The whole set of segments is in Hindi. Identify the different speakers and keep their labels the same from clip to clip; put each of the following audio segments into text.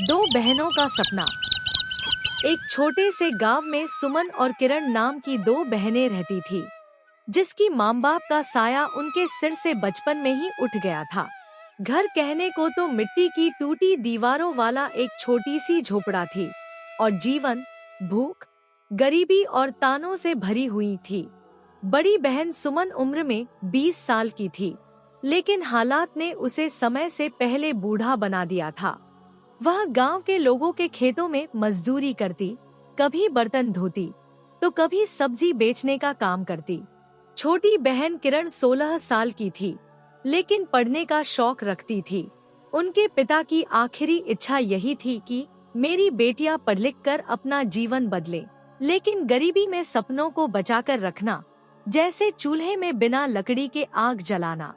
Speaker 1: दो बहनों का सपना। एक छोटे से गांव में सुमन और किरण नाम की दो बहनें रहती थी, जिसकी माँ बाप का साया उनके सिर से बचपन में ही उठ गया था। घर कहने को तो मिट्टी की टूटी दीवारों वाला एक छोटी सी झोपड़ा थी और जीवन भूख, गरीबी और तानों से भरी हुई थी। बड़ी बहन सुमन उम्र में 20 साल की थी, लेकिन हालात ने उसे समय से पहले बूढ़ा बना दिया था। वह गांव के लोगों के खेतों में मजदूरी करती, कभी बर्तन धोती तो कभी सब्जी बेचने का काम करती। छोटी बहन किरण 16 साल की थी, लेकिन पढ़ने का शौक रखती थी। उनके पिता की आखिरी इच्छा यही थी कि मेरी बेटियां पढ़ लिख कर अपना जीवन बदले, लेकिन गरीबी में सपनों को बचाकर रखना जैसे चूल्हे में बिना लकड़ी के आग जलाना।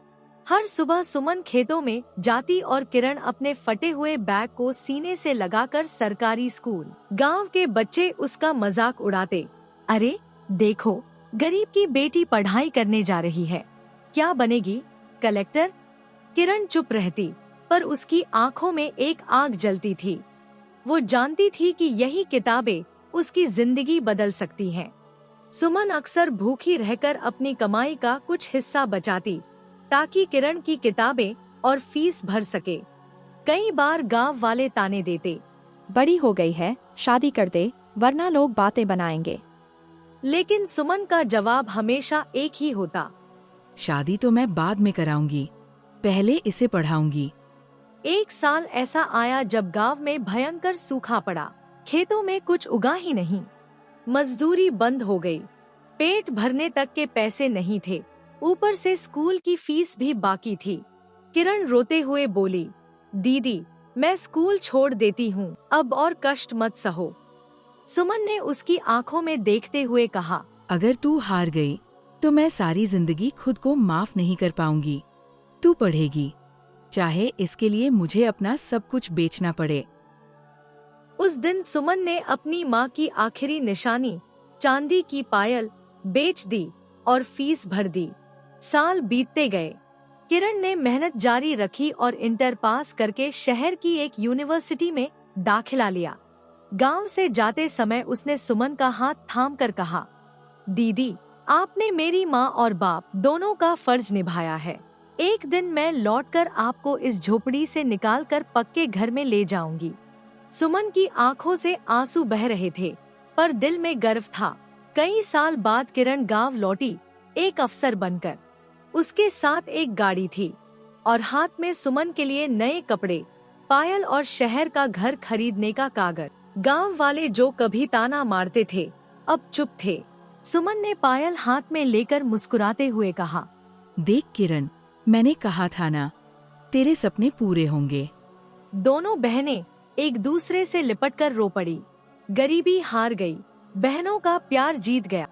Speaker 1: हर सुबह सुमन खेतों में जाती और किरण अपने फटे हुए बैग को सीने से लगाकर सरकारी स्कूल। गांव के बच्चे उसका मजाक उड़ाते, अरे देखो, गरीब की बेटी पढ़ाई करने जा रही है, क्या बनेगी, कलेक्टर? किरण चुप रहती, पर उसकी आंखों में एक आग जलती थी। वो जानती थी कि यही किताबें उसकी जिंदगी बदल सकती हैं। सुमन अक्सर भूखी रहकर अपनी कमाई का कुछ हिस्सा बचाती, ताकि किरण की किताबें और फीस भर सके। कई बार गांव वाले ताने देते,
Speaker 2: बड़ी हो गई है, शादी कर दे, वरना लोग बातें बनाएंगे।
Speaker 1: लेकिन सुमन का जवाब हमेशा एक ही होता,
Speaker 3: शादी तो मैं बाद में कराऊंगी, पहले इसे पढ़ाऊंगी।
Speaker 1: एक साल ऐसा आया जब गांव में भयंकर सूखा पड़ा। खेतों में कुछ उगा ही नहीं, मजदूरी बंद हो गई, पेट भरने तक के पैसे नहीं थे, ऊपर से स्कूल की फीस भी बाकी थी। किरण रोते हुए बोली, दीदी, मैं स्कूल छोड़ देती हूँ, अब और कष्ट मत सहो। सुमन ने उसकी आंखों में देखते हुए कहा,
Speaker 3: अगर तू हार गई तो मैं सारी जिंदगी खुद को माफ नहीं कर पाऊंगी। तू पढ़ेगी, चाहे इसके लिए मुझे अपना सब कुछ बेचना पड़े।
Speaker 1: उस दिन सुमन ने अपनी माँ की आखिरी निशानी, चांदी की पायल, बेच दी और फीस भर दी। साल बीतते गए। किरण ने मेहनत जारी रखी और इंटर पास करके शहर की एक यूनिवर्सिटी में दाखिला लिया। गांव से जाते समय उसने सुमन का हाथ थामकर कहा, दीदी, आपने मेरी माँ और बाप दोनों का फर्ज निभाया है। एक दिन मैं लौटकर आपको इस झोपड़ी से निकालकर पक्के घर में ले जाऊंगी। सुमन की आंखों से आंसू बह रहे थे, पर दिल में गर्व था। कई साल बाद किरण गांव लौटी, एक अफसर बनकर। उसके साथ एक गाड़ी थी और हाथ में सुमन के लिए नए कपड़े, पायल और शहर का घर खरीदने का कागज। गांव वाले जो कभी ताना मारते थे, अब चुप थे। सुमन ने पायल हाथ में लेकर मुस्कुराते हुए कहा,
Speaker 3: देख किरण, मैंने कहा था ना, तेरे सपने पूरे होंगे।
Speaker 1: दोनों बहनें एक दूसरे से लिपटकर रो पड़ी। गरीबी हार गई, बहनों का प्यार जीत गया।